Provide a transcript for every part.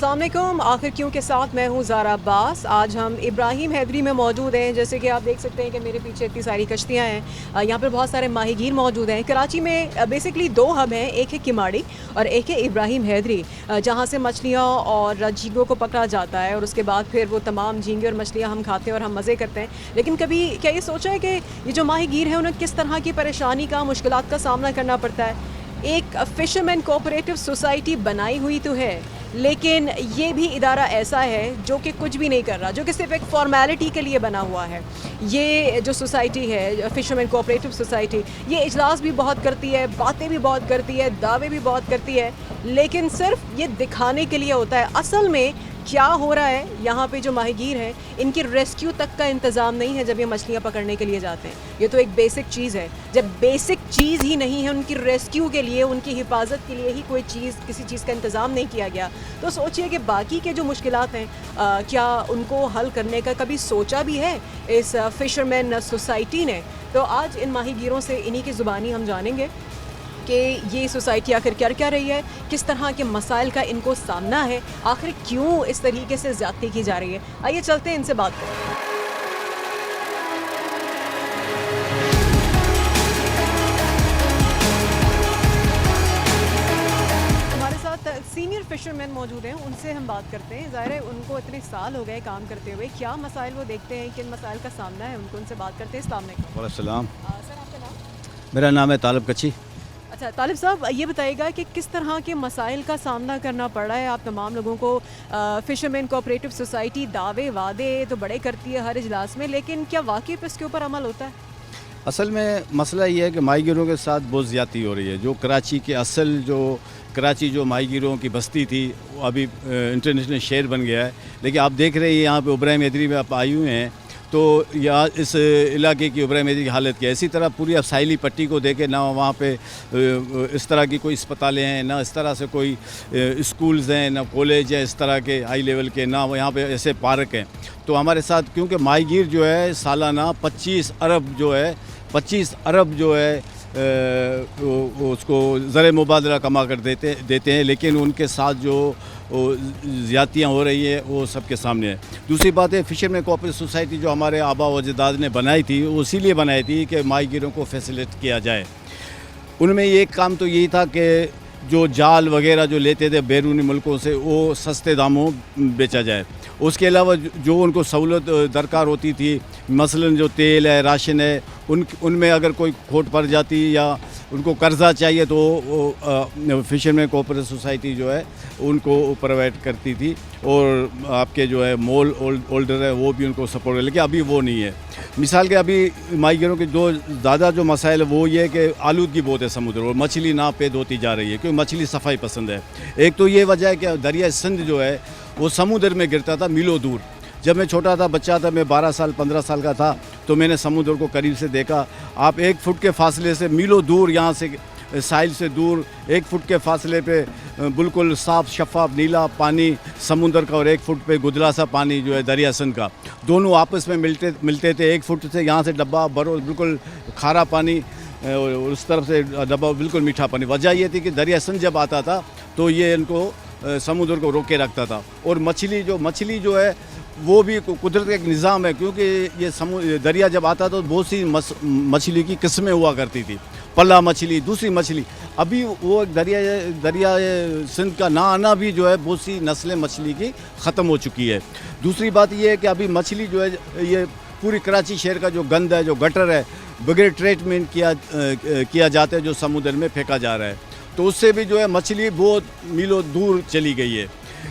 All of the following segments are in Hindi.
अस्सलाम वालेकुम। आखिर क्यों के साथ मैं हूँ ज़ारा अब्बास। आज हम इब्राहिम हैदरी में मौजूद हैं। जैसे कि आप देख सकते हैं कि मेरे पीछे इतनी सारी कश्तियाँ हैं। यहाँ पर बहुत सारे माहीगीर मौजूद हैं। कराची में बेसिकली दो हब हैं, एक है किमाड़ी और एक है इब्राहिम हैदरी, जहाँ से मछलियाँ और झींगों को पकड़ा जाता है और उसके बाद फिर वो तमाम झींगे और मछलियाँ हम खाते हैं और हम मज़े करते हैं। लेकिन कभी क्या ये सोचा है कि ये जो माहीगीर हैं उन्हें किस तरह की परेशानी का, मुश्किलात का सामना करना पड़ता है? एक फ़िशरमैन कोऑपरेटिव सोसाइटी बनाई हुई तो है, लेकिन ये भी इदारा ऐसा है जो कि कुछ भी नहीं कर रहा, जो कि सिर्फ एक फॉर्मेलिटी के लिए बना हुआ है। ये जो सोसाइटी है, फ़िशरमैन कोऑपरेटिव सोसाइटी, ये इजलास भी बहुत करती है, बातें भी बहुत करती है, दावे भी बहुत करती है, लेकिन सिर्फ ये दिखाने के लिए होता है। असल में क्या हो रहा है, यहाँ पे जो माहीगीर हैं इनकी रेस्क्यू तक का इंतज़ाम नहीं है जब ये मछलियाँ पकड़ने के लिए जाते हैं। ये तो एक बेसिक चीज़ है। जब बेसिक चीज़ ही नहीं है उनकी रेस्क्यू के लिए, उनकी हिफाजत के लिए ही कोई चीज़, किसी चीज़ का इंतज़ाम नहीं किया गया, तो सोचिए कि बाकी के जो मुश्किलात हैं क्या उनको हल करने का कभी सोचा भी है इस फ़िशरमैन सोसाइटी ने? तो आज इन माहीगीरों से इन्हीं की ज़ुबानी हम जानेंगे कि ये सोसाइटी आखिर क्या क्या रही है, किस तरह के मसाइल का इनको सामना है, आखिर क्यों इस तरीके से ज़्यादती की जा रही है। आइए चलते हैं इनसे बात करें। हमारे साथ सीनियर फ़िशरमैन मौजूद हैं, उनसे हम बात करते हैं। ज़ाहिर है उनको इतने साल हो गए काम करते हुए, क्या मसाइल वो देखते हैं, किन मसाइल का सामना है उनको, उनसे बात करते हैं। अस्सलाम वालेकुम। वालेकुम। सर आपका नाम? मेरा नाम है तालिब कच्ची। अच्छा तालिब साहब, ये बताइएगा कि किस तरह के मसाइल का सामना करना पड़ रहा है आप तमाम लोगों को? फ़िशरमैन कोऑपरेटिव सोसाइटी दावे वादे तो बड़े करती है हर इजलास में, लेकिन क्या वाकई पे इसके ऊपर अमल होता है? असल में मसला ये है कि माहीगीरों के साथ बहुत ज़्यादती हो रही है। जो कराची के असल जो कराची जो माहीगीरों की बस्ती थी वो अभी इंटरनेशनल शहर बन गया है। लेकिन आप देख रहे हैं यहाँ पे इब्राहिम हैदरी में आप आए हुए हैं, तो यहाँ इस इलाके की इब्राहिम हैदरी की हालत क्या है। इसी तरह पूरी अब साहिली पट्टी को देखे ना, वहाँ पे इस तरह की कोई अस्पतालें हैं, ना इस तरह से कोई स्कूल्स हैं, ना कॉलेज है इस तरह के हाई लेवल के, ना यहाँ पे ऐसे पार्क हैं। तो हमारे साथ क्योंकि माहीगीर जो है सालाना 25 अरब जो है उसको ज़र मुबादला कमा कर देते हैं, लेकिन उनके साथ जो ज़्यादतियाँ हो रही है वो सबके सामने है। दूसरी बात है, फ़िशरमैन कोऑपरेटिव सोसाइटी जो हमारे आबा व अजदाद ने बनाई थी, वो इसीलिए बनाई थी कि माहीगीरों को फैसिलिटेट किया जाए। उनमें एक काम तो यही था कि जो जाल वगैरह जो लेते थे बैरूनी मुल्कों से, वो सस्ते दामों बेचा जाए। उसके अलावा जो उनको सहूलत दरकार होती थी, मसलन जो तेल है, राशन है, उनमें अगर कोई खोट पड़ जाती या उनको कर्ज़ा चाहिए तो फ़िशरमैन कोऑपरेटिव सोसाइटी जो है उनको प्रोवाइड करती थी, और आपके जो है मॉल होल्डर है वो भी उनको सपोर्ट है। लेकिन अभी वो नहीं है। मिसाल के अभी माहीगीरों के जो ज़्यादा जो मसाइल है वो ये है कि आलूदगी बहुत है समुद्र, और मछली ना पैदा होती जा रही है क्योंकि मछली सफाई पसंद है। एक तो ये वजह है कि दरिया सिंध जो है वो समुद्र में गिरता था मीलों दूर। जब मैं छोटा था, बच्चा था, मैं 12 साल 15 साल का था, तो मैंने समुद्र को करीब से देखा। आप 1 फुट के फासले से मीलों दूर, यहाँ से साहिल से दूर 1 फुट के फासले पे बिल्कुल साफ़ शफाफ नीला पानी समुद्र का, और 1 फुट पे गुदला सा पानी जो है दरिया सिंध का। दोनों आपस में मिलते थे। 1 फुट से यहाँ से डब्बा भरो बिल्कुल खारा पानी, और उस तरफ से डब्बा बिल्कुल मीठा पानी। वजह ये थी कि दरिया सिंध जब आता था तो ये इनको समुद्र को रोके रखता था। और मछली जो है वो भी कुदरत का एक निज़ाम है, क्योंकि ये दरिया जब आता तो बहुत सी मछली की किस्में हुआ करती थी, पल्ला मछली, दूसरी मछली। अभी वो दरिया सिंध का ना आना भी जो है बहुत सी नस्लें मछली की ख़त्म हो चुकी है। दूसरी बात ये है कि अभी मछली जो है ये पूरी कराची शहर का जो गंद है, जो गटर है, बगैर ट्रीटमेंट किया जाता है जो समुद्र में फेंका जा रहा है, तो उससे भी जो है मछली बहुत मीलों दूर चली गई है।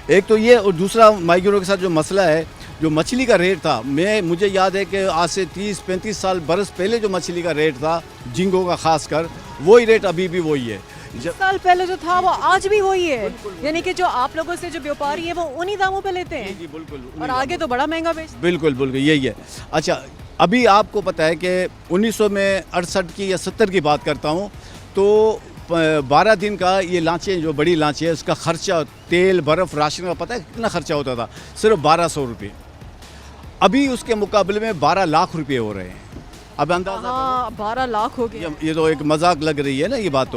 एक तो ये, और दूसरा माहीगीरों के साथ जो मसला है, जो मछली का रेट था, मुझे याद है कि आज से 30-35 साल बरस पहले जो मछली का रेट था झींगों का खासकर, वही रेट अभी भी वही है। 20 साल पहले जो था वो आज भी वही है, यानी कि जो आप लोगों से जो व्यापारी है वो उन्हीं दामों पे लेते हैं। जी बिल्कुल, और आगे तो बड़ा महंगा बेचते हैं। बिल्कुल यही है। अच्छा, अभी आपको पता है कि 1968 की या 70 की बात करता हूँ, तो 12 दिन का ये लांचें, जो बड़ी लांचें है, उसका खर्चा तेल बर्फ़ राशन का पता है कितना खर्चा होता था? सिर्फ 1200 रुपये। अभी उसके मुकाबले में 12 लाख रुपये हो रहे हैं। अब अंदाज़ा हाँ, 12 लाख हो गया। ये तो एक मजाक लग रही है ना ये बात।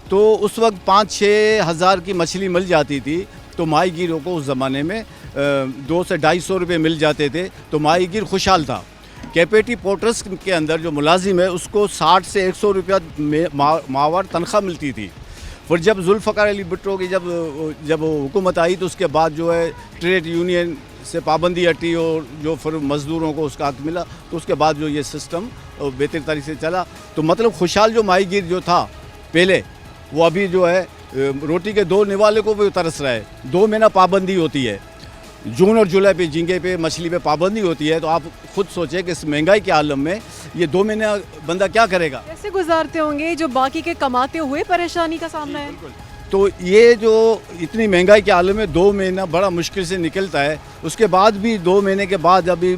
तो उस वक्त 5-6 हज़ार की मछली मिल जाती थी, तो माहीगीरों को उस ज़माने में 2 से 250 रुपये मिल जाते थे, तो माहीगीर खुशहाल था। कैपेटी पोर्ट्स के अंदर जो मुलाजिम है उसको 60 से 100 रुपया माहवार तनख्वाह मिलती थी। फिर जब जुल्फ़िकार अली भुट्टो की जब हुकूमत आई तो उसके बाद जो है ट्रेड यूनियन से पाबंदी हटी और जो फिर मज़दूरों को उसका हक मिला, तो उसके बाद जो ये सिस्टम बेहतर तरीके से चला। तो मतलब खुशहाल जो माहीगीर जो था पहले, वो अभी जो है रोटी के 2 निवाले को भी तरस रहा है। 2 महीना पाबंदी होती है, जून और जुलाई पे झींगे पे मछली पे पाबंदी होती है। तो आप खुद सोचें कि इस महंगाई के आलम में ये 2 महीने बंदा क्या करेगा, कैसे गुजारते होंगे जो बाकी के कमाते हुए परेशानी का सामना है। तो ये जो इतनी महंगाई के आलम में 2 महीना बड़ा मुश्किल से निकलता है। उसके बाद भी 2 महीने के बाद अभी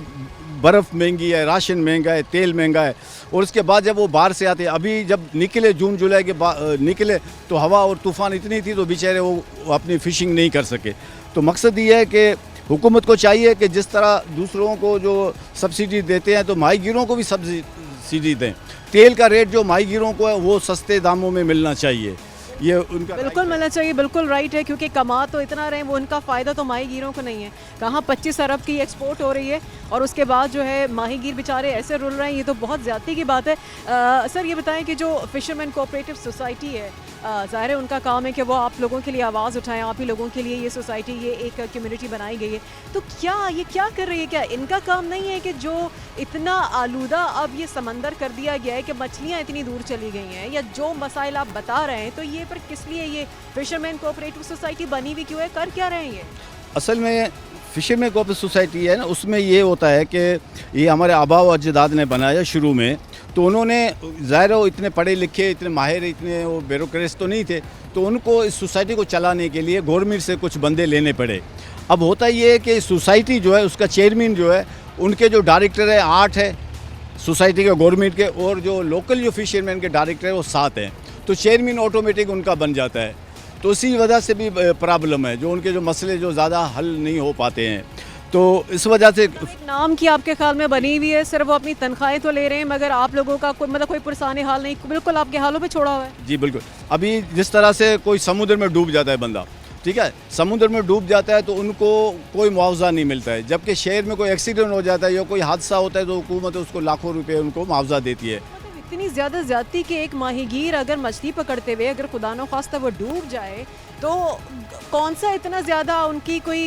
बर्फ़ महंगी है, राशन महंगा है, तेल महंगा है, और उसके बाद जब वो बाहर से आते हैं, अभी जब निकले जून जुलाई के बाद निकले तो हवा और तूफ़ान इतनी थी तो बेचारे वो अपनी फ़िशिंग नहीं कर सके। तो मकसद ये है कि हुकूमत को चाहिए कि जिस तरह दूसरों को जो सब्सिडी देते हैं तो माहीगीरों को भी सब्सिडी दें। तेल का रेट जो माहीगीरों को है वो सस्ते दामों में मिलना चाहिए, ये उनका बिल्कुल मिलना चाहिए। बिल्कुल राइट है, क्योंकि कमा तो इतना रहे, वो उनका फ़ायदा तो माहीगीरों को नहीं है। कहाँ 25 अरब की एक्सपोर्ट हो रही है और उसके बाद जो है माहीगीर बेचारे ऐसे रुल रहे हैं, ये तो बहुत ज़्यादती की बात है। सर ये बताएं कि जो फ़िशरमैन कोऑपरेटिव सोसाइटी है, ज़ाहिर है उनका काम है कि वो आप लोगों के लिए आवाज़ उठाएं, आप ही लोगों के लिए ये सोसाइटी, ये एक कम्युनिटी बनाई गई है। तो क्या ये क्या कर रही है, क्या इनका काम नहीं है कि जो इतना आलूदा अब ये समंदर कर दिया गया है कि मछलियाँ इतनी दूर चली गई हैं, या जो मसाइल आप बता रहे हैं, तो ये पर किस लिए ये फ़िशरमैन कोऑपरेटिव सोसाइटी बनी हुई क्यों है, कर क्या रहे हैं ये? असल में फ़िशरमैन कोऑपरेटिव सोसाइटी है ना, उसमें ये होता है कि ये हमारे आबा व अजदाद ने बनाया शुरू में। तो उन्होंने ज़ाहिर वो इतने पढ़े लिखे, इतने माहिर, इतने वो ब्यूरोक्रेट्स तो नहीं थे, तो उनको इस सोसाइटी को चलाने के लिए गवर्नमेंट से कुछ बंदे लेने पड़े। अब होता ये है कि सोसाइटी जो है उसका चेयरमैन जो है, उनके जो डायरेक्टर है 8 है सोसाइटी के गवर्नमेंट के, और जो लोकल जो फ़िशरमैन के डायरेक्टर है वो 7 हैं। तो चेयरमैन ऑटोमेटिक उनका बन जाता है। तो इसी वजह से भी प्रॉब्लम है, जो उनके जो मसले जो ज़्यादा हल नहीं हो पाते हैं। तो इस वजह से एक नाम की आपके ख्याल में बनी हुई है, सिर्फ वो अपनी तनख्वाहें तो ले रहे हैं, मगर आप लोगों का कोई मतलब कोई पुरसाने हाल नहीं, बिल्कुल आपके हालों पे छोड़ा हुआ है। जी बिल्कुल। अभी जिस तरह से कोई समुद्र में डूब जाता है बंदा, ठीक है, समुद्र में डूब जाता है तो उनको कोई मुआवजा नहीं मिलता है। जबकि शहर में कोई एक्सीडेंट हो जाता है या कोई हादसा होता है तो हुकूमत उसको लाखों रुपए उनको मुआवजा देती है। मतलब इतनी ज़्यादा ज़्यादती कि एक माहीगीर अगर मछली पकड़ते हुए अगर खुदा न खास्ता वो डूब जाए तो कौन सा इतना ज़्यादा उनकी कोई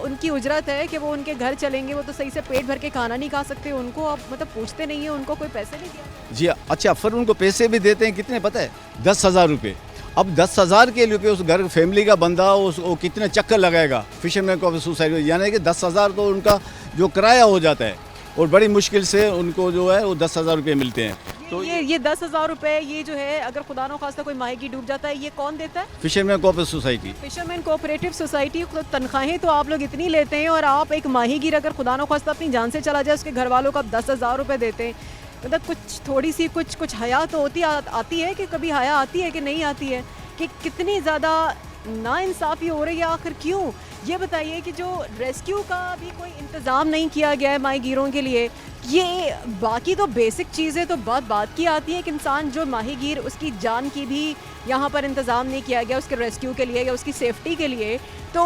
उनकी उजरत है कि वो उनके घर चलेंगे, वो तो सही से पेट भर के खाना नहीं खा सकते, उनको आप मतलब पूछते नहीं है, उनको कोई पैसे नहीं दिया? जी अच्छा, फिर उनको पैसे भी देते हैं, कितने पता है? 10,000 रुपये। अब 10,000 के लिए उस घर फैमिली का बंदा वो कितने चक्कर लगाएगा फ़िशरमैन कोऑपरेटिव सोसाइटी, यानी कि 10,000 तो उनका जो किराया हो जाता है, और बड़ी मुश्किल से उनको जो है वो 10,000 रुपये मिलते हैं। तो ये 10,000 रुपये ये जो है अगर खुदा न खास्ता कोई माहीगीर डूब जाता है, ये कौन देता है? फ़िशरमैन कोऑपरेटिव सोसाइटी। फ़िशरमैन कोऑपरेटिव सोसाइटी को तनख्वाहें तो आप लोग इतनी लेते हैं, और आप एक माहीगीर अगर खुदा न खास्ता अपनी जान से चला जाए, उसके घर वालों को आप 10,000 रुपये देते हैं। मतलब कुछ थोड़ी सी कुछ हया तो आती है कि कभी हया आती है कि नहीं आती है, कि कितनी ज़्यादा नाइंसाफ़ी हो रही है आखिर क्यों? ये बताइए कि जो रेस्क्यू का भी कोई इंतज़ाम नहीं किया गया है माहीगीरों के लिए, ये बाकी तो बेसिक चीज़ें तो बात की आती है कि इंसान जो माहीगीर उसकी जान की भी यहाँ पर इंतज़ाम नहीं किया गया उसके रेस्क्यू के लिए या उसकी सेफ्टी के लिए। तो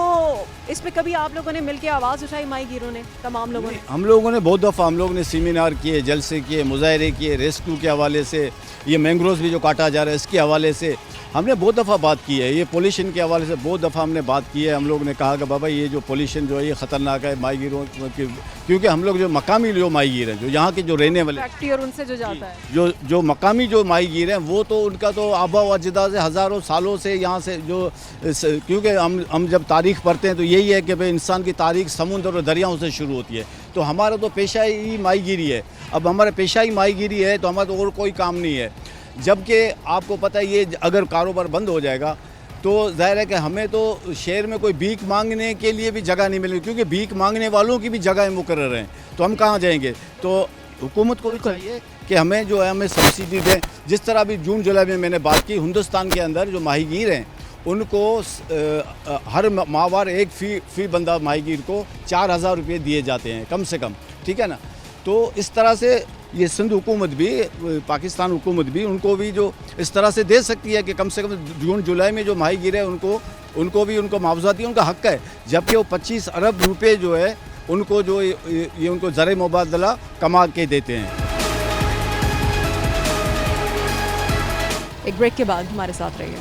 इस पे कभी आप लोगों ने मिलकर आवाज़ उठाई माहीगीरों ने, तमाम लोगों ने? हम लोगों ने बहुत दफ़ा हम लोगों ने सेमिनार किए, जलसे किए, मुजाहरे किए, रेस्क्यू के हवाले से, ये मैंग्रोव्स भी जो काटा जा रहा है इसके हवाले से हमने बहुत दफ़ा बात की है। ये पोल्यूशन के हवाले से बहुत दफ़ा हमने बात की है। हम लोग ने कहा कि बाबा ये जो पोल्यूशन जो है ये ख़तरनाक है माहीगीरों की, क्योंकि हम लोग जो मकामी जो माहीगीर हैं, जो यहाँ के जो रहने वाले फैक्ट्री और उनसे जो जाता है, जो मकामी जो माहीगीर हैं, वो तो उनका तो आबा व अजदाद से हज़ारों सालों से यहाँ से जो, क्योंकि हम जब तारीख़ पढ़ते हैं तो यही है कि भाई इंसान की तारीख़ समुद्र और दरियाओं से शुरू होती है। तो हमारा तो पेशा ही माहीगीरी है। अब हमारा पेशा ही माहीगीरी है तो हमारा तो और कोई काम नहीं है। जबकि आपको पता है ये अगर कारोबार बंद हो जाएगा तो ज़ाहिर है कि हमें तो शहर में कोई भीख मांगने के लिए भी जगह नहीं मिलेगी, क्योंकि भीख मांगने वालों की भी जगह मुकर्रर हैं, तो हम कहाँ जाएंगे? तो हुकूमत को भी चाहिए कि हमें जो है हमें सब्सिडी दें। जिस तरह अभी जून जुलाई में मैंने बात की, हिंदुस्तान के अंदर जो माहीगीर हैं उनको हर माहवार एक फ़ी बंदा माहीगीर को 4,000 रुपये दिए जाते हैं कम से कम, ठीक है ना? तो इस तरह से ये सिंध हुकूमत भी, पाकिस्तान हुकूमत भी उनको भी जो इस तरह से दे सकती है कि कम से कम जून जुलाई में जो माहीगीर है उनको उनको भी उनको मुआवजा दिए, उनका हक है, जबकि वो 25 अरब रुपए जो है उनको जो ये उनको ज़र मुबादला कमा के देते हैं। एक ब्रेक के बाद हमारे साथ रहिए।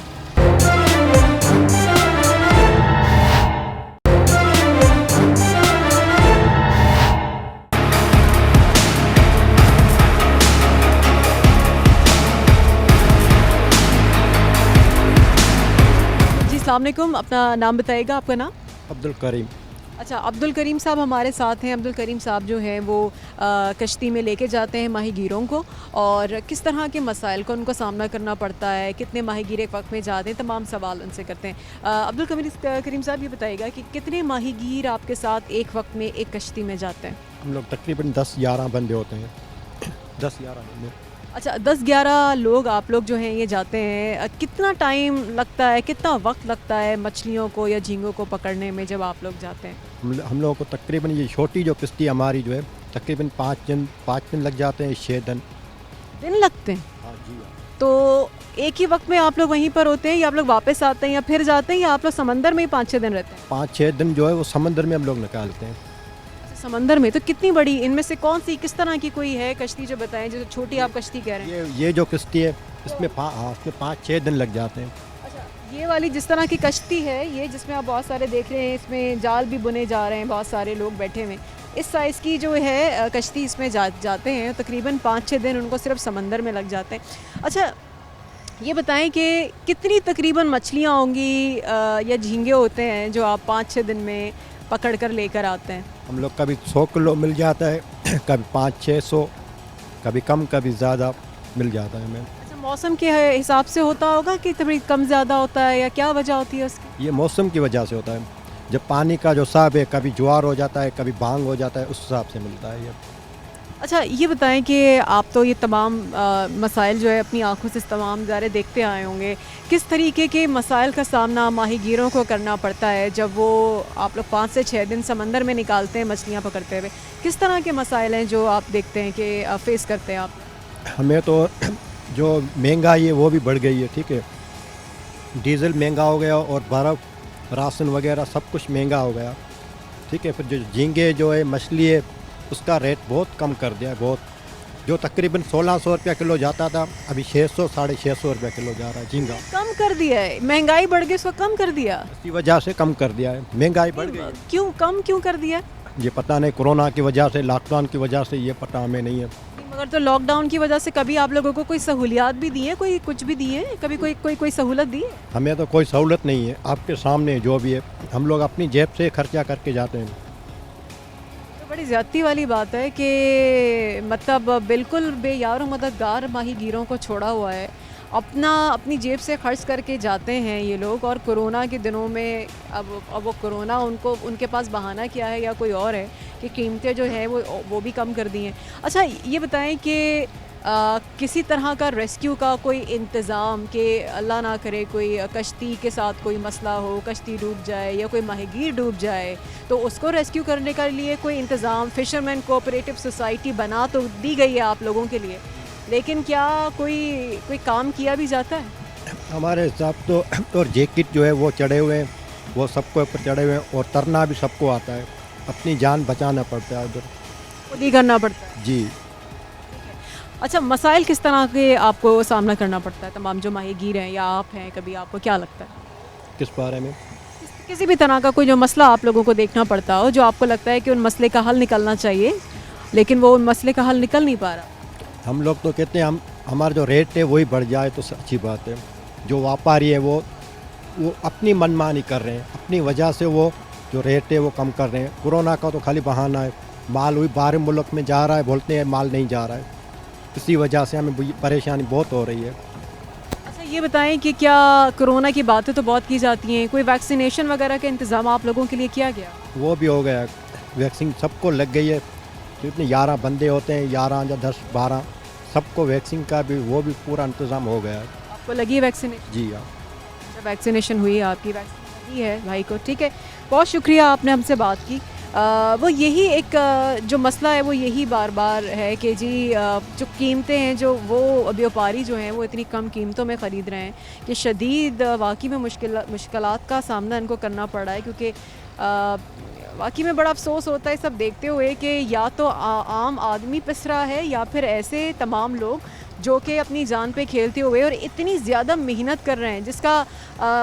जी अस्सलाम वालेकुम, अपना नाम बताइएगा, आपका नाम? अब्दुल करीम। अच्छा, अब्दुल करीम साहब हमारे साथ हैं। अब्दुल करीम साहब जो हैं वो कश्ती में लेके जाते हैं माहीगीरों को, और किस तरह के मसाइल का उनको सामना करना पड़ता है, कितने माहीगीर एक वक्त में जाते हैं, तमाम सवाल उनसे करते हैं। अब्दुल करीम साहब ये बताइएगा कि कितने माहीगीर आपके साथ एक वक्त में एक कश्ती में जाते हैं? हम लोग तकरीबन 10-11 बंदे होते हैं। 10-11 बंदे। अच्छा, 10-11 लोग आप लोग जो हैं ये जाते हैं। कितना टाइम लगता है, कितना वक्त लगता है मछलियों को या झींगों को पकड़ने में जब आप लोग जाते हैं? हम लोगों को तकरीबन ये छोटी जो किश्ती हमारी जो है तकरीबन 5 दिन लग जाते हैं, 6 दिन लगते हैं? हाँ जी। तो एक ही वक्त में आप लोग वहीं पर होते हैं, या आप लोग वापस आते हैं या फिर जाते हैं, या आप लोग समंदर में ही 5-6 दिन रहते हैं? 5-6 दिन जो है वो समंदर में हम लोग निकालते हैं। समंदर में तो कितनी बड़ी, इनमें से कौन सी, किस तरह की कोई है कश्ती जो बताएं, जो छोटी आप कश्ती कह रहे हैं? ये जो किश्ती है इसमें 5-6 दिन लग जाते हैं। अच्छा, ये वाली जिस तरह की कश्ती है, ये जिसमें आप बहुत सारे देख रहे हैं, इसमें जाल भी बुने जा रहे हैं, बहुत सारे लोग बैठे हुए, इस साइज़ की जो है कश्ती, इसमें जाते हैं तकरीबन 5-6 दिन उनको सिर्फ समंदर में लग जाते हैं। अच्छा, ये बताएं कि कितनी तकरीबन मछलियाँ होंगी या झींगे होते हैं जो आप 5-6 दिन में पकड़ कर लेकर आते हैं? हम लोग कभी 100 किलो मिल जाता है, कभी 500-600, कभी कम कभी ज़्यादा मिल जाता है हमें। अच्छा, मौसम के हिसाब से होता होगा कि थोड़ी कम ज़्यादा होता है, या क्या वजह होती है उसकी? ये मौसम की वजह से होता है। जब पानी का जो हिसाब है, कभी ज्वार हो जाता है, कभी भांग हो जाता है, उस हिसाब से मिलता है ये। अच्छा, ये बताएं कि आप तो ये तमाम मसाइल जो है अपनी आंखों से तमाम ज़ारे देखते आए होंगे, किस तरीके के मसाइल का सामना माहीगीरों को करना पड़ता है जब वो आप लोग 5 से 6 दिन समंदर में निकालते हैं मछलियाँ पकड़ते हुए? किस तरह के मसाइल हैं जो आप देखते हैं कि फेस करते हैं आप? हमें तो जो महंगाई है वो भी बढ़ गई है, ठीक है। डीज़ल महंगा हो गया और बर्फ़, राशन वगैरह सब कुछ महंगा हो गया, ठीक है। फिर जो झींगे जो है, मछली है, उसका रेट बहुत कम कर दिया है, बहुत। जो तकरीबन 1600 रुपया किलो जाता था, अभी 600-650 रुपया किलो जा रहा है झींगा। कम कर दिया है? महंगाई बढ़ गई, उसको कम कर दिया? इसी वजह से कम कर दिया है, महंगाई बढ़ गई। क्यों कम क्यों कर दिया? ये पता नहीं, कोरोना की वजह से, लॉकडाउन की वजह से, ये पता हमें नहीं है। मगर तो लॉकडाउन की वजह से कभी आप लोगों को कोई सहूलियात भी दी है, कोई कुछ भी दी है, कभी कोई सहूलत दी है? हमें तो कोई सहूलत नहीं है, आपके सामने जो भी है, हम लोग अपनी जेब से खर्चा करके जाते हैं। बड़ी ज़्यादती वाली बात है कि मतलब बिल्कुल बेयार मददगार माहीगीरों को छोड़ा हुआ है, अपनी जेब से खर्च करके जाते हैं ये लोग, और कोरोना के दिनों में अब वो कोरोना उनको, उनके पास बहाना क्या है या कोई और है कि कीमतें जो है वो भी कम कर दी हैं। अच्छा, ये बताएं कि किसी तरह का रेस्क्यू का कोई इंतज़ाम, कि अल्लाह ना करे कोई कश्ती के साथ कोई मसला हो, कश्ती डूब जाए या कोई माहीगीर डूब जाए, तो उसको रेस्क्यू करने के लिए कोई इंतज़ाम, फ़िशरमैन कोऑपरेटिव सोसाइटी बना तो दी गई है आप लोगों के लिए, लेकिन क्या कोई काम किया भी जाता है? हमारे हिसाब तो और जैकेट जो है वो चढ़े हुए हैं, वो सबको ऊपर चढ़े हुए हैं, और तरना भी सबको आता है, अपनी जान बचाना पड़ता है उधर, खुद ही करना पड़ता है? जी। अच्छा, मसाइल किस तरह के आपको सामना करना पड़ता है, तमाम जो माहीगीर हैं या आप हैं, कभी आपको क्या लगता है किस बारे में? किसी भी तरह का कोई जो मसला आप लोगों को देखना पड़ता हो, जो आपको लगता है कि उन मसले का हल निकलना चाहिए, लेकिन वो उन मसले का हल निकल नहीं पा रहा? हम लोग तो कहते हैं हमारा जो रेट है वही बढ़ जाए तो अच्छी बात है। जो व्यापारी है वो अपनी मनमानी कर रहे हैं, अपनी वजह से वो जो रेट है वो कम कर रहे हैं। कोरोना का तो खाली बहाना है, माल वही बाहर मुल्क में जा रहा है, बोलते हैं माल नहीं जा रहा है, इसी वजह से हमें परेशानी बहुत हो रही है। अच्छा, ये बताएं कि क्या कोरोना की बातें तो बहुत की जाती हैं, कोई वैक्सीनेशन वगैरह का इंतज़ाम आप लोगों के लिए किया गया? वो भी हो गया, वैक्सीन सबको लग गई है। तो इतने 11 बंदे होते हैं, 11 या 10-12, सबको वैक्सीन का भी वो भी पूरा इंतज़ाम हो गया है। आपको लगी है वैक्सीनेशन? जी हाँ। वैक्सीनेशन हुई है, आपकी वैक्सीन लगी है भाई को, ठीक है। बहुत शुक्रिया, आपने हमसे बात की। वो यही एक जो मसला है वो यही बार बार है कि जी जो कीमतें हैं जो वो व्यापारी जो हैं वो इतनी कम कीमतों में ख़रीद रहे हैं कि शदीद वाकई में मुश्किलात का सामना इनको करना पड़ रहा है, क्योंकि वाकई में बड़ा अफसोस होता है सब देखते हुए कि या तो आम आदमी पिस रहा है या फिर ऐसे तमाम लोग जो कि अपनी जान पे खेलते हुए और इतनी ज़्यादा मेहनत कर रहे हैं जिसका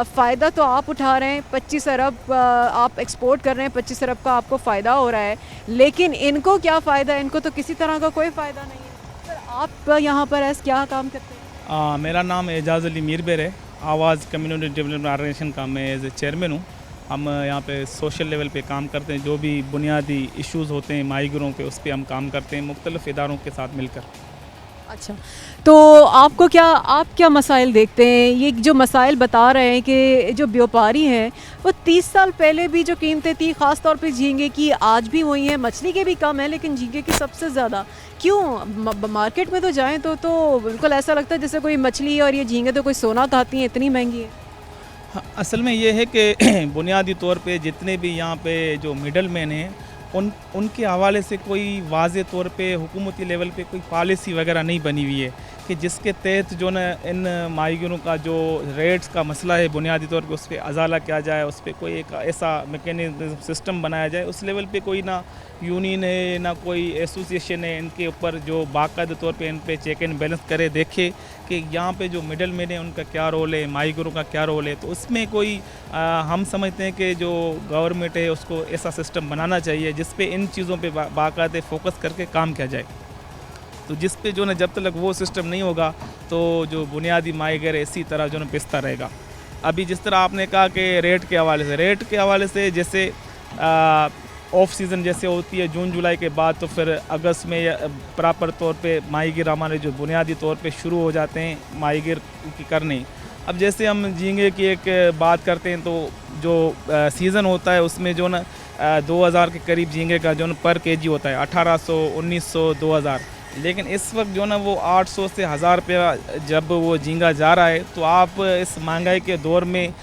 फ़ायदा तो आप उठा रहे हैं। 25 अरब आप एक्सपोर्ट कर रहे हैं, 25 अरब का आपको फ़ायदा हो रहा है, लेकिन इनको क्या फ़ायदा, इनको तो किसी तरह का कोई फ़ायदा नहीं है। सर आप यहाँ पर ऐसे क्या काम करते हैं? मेरा नाम एजाज़ अली मीरबेर है। आवाज़ कम्युनिटी डेवलपमेंट ऑर्गेनाइजेशन का मैं एज ए चेयरमैन हूँ। हम यहाँ पे सोशल लेवल पे काम करते हैं, जो भी बुनियादी इश्यूज़ होते हैं माहीगिरों के उस पर हम काम करते हैं मुख्तलिफ़ इदारों के साथ मिलकर। अच्छा, तो आपको क्या, आप क्या मसाइल देखते हैं? ये जो मसाइल बता रहे हैं कि जो व्यापारी हैं वो 30 साल पहले भी जो कीमतें थी ख़ास तौर पे झींगे की आज भी वही हैं, मछली के भी कम है लेकिन झींगे की सबसे ज़्यादा। क्यों? मार्केट में तो जाएं तो बिल्कुल ऐसा लगता है जैसे कोई मछली और ये झींगे तो कोई सोना खाती हैं, इतनी महंगी है। हाँ, असल में ये है कि बुनियादी तौर पे जितने भी यहाँ पे जो मिडल मैन हैं उनके हवाले से कोई वाज़े तौर पे हुकूमती लेवल पे कोई पॉलिसी वगैरह नहीं बनी हुई है कि जिसके तहत जो न इन माहीगिरों का जो रेट्स का मसला है बुनियादी तौर पे उस पर अजाला किया जाए, उस पर कोई एक ऐसा मैकेनिज्म सिस्टम बनाया जाए। उस लेवल पे कोई ना यूनियन है ना कोई एसोसिएशन है इनके ऊपर जो बाकायदा तौर पे इन पे चेक एंड बैलेंस करे, देखे कि यहाँ पे जो मिडल मैन है उनका क्या रोल है, माहीगिरों का क्या रोल है। तो उसमें कोई हम समझते हैं कि जो गवर्नमेंट है उसको ऐसा सिस्टम बनाना चाहिए जिस पे इन चीज़ों पे बाकायदा फोकस करके काम किया जाए। तो जिस पे जो ना जब तक वो सिस्टम नहीं होगा तो जो बुनियादी माहीगर है इसी तरह जो ना पिसता रहेगा। अभी जिस तरह आपने कहा कि रेट के हवाले से जैसे ऑफ सीज़न जैसे होती है जून जुलाई के बाद, तो फिर अगस्त में प्रॉपर तौर पे माहीगिर हमारे जो बुनियादी तौर पे शुरू हो जाते हैं माहीगिर की करने। अब जैसे हम झींगे की एक बात करते हैं तो जो सीज़न होता है उसमें जो ना 2000 के करीब झींगे का जो ना पर केजी होता है, 1800, 1900, 2000। लेकिन इस वक्त जो ना वो 800 से 1000 रुपया जब वो झींगा जा रहा है, तो आप इस महंगाई के दौर में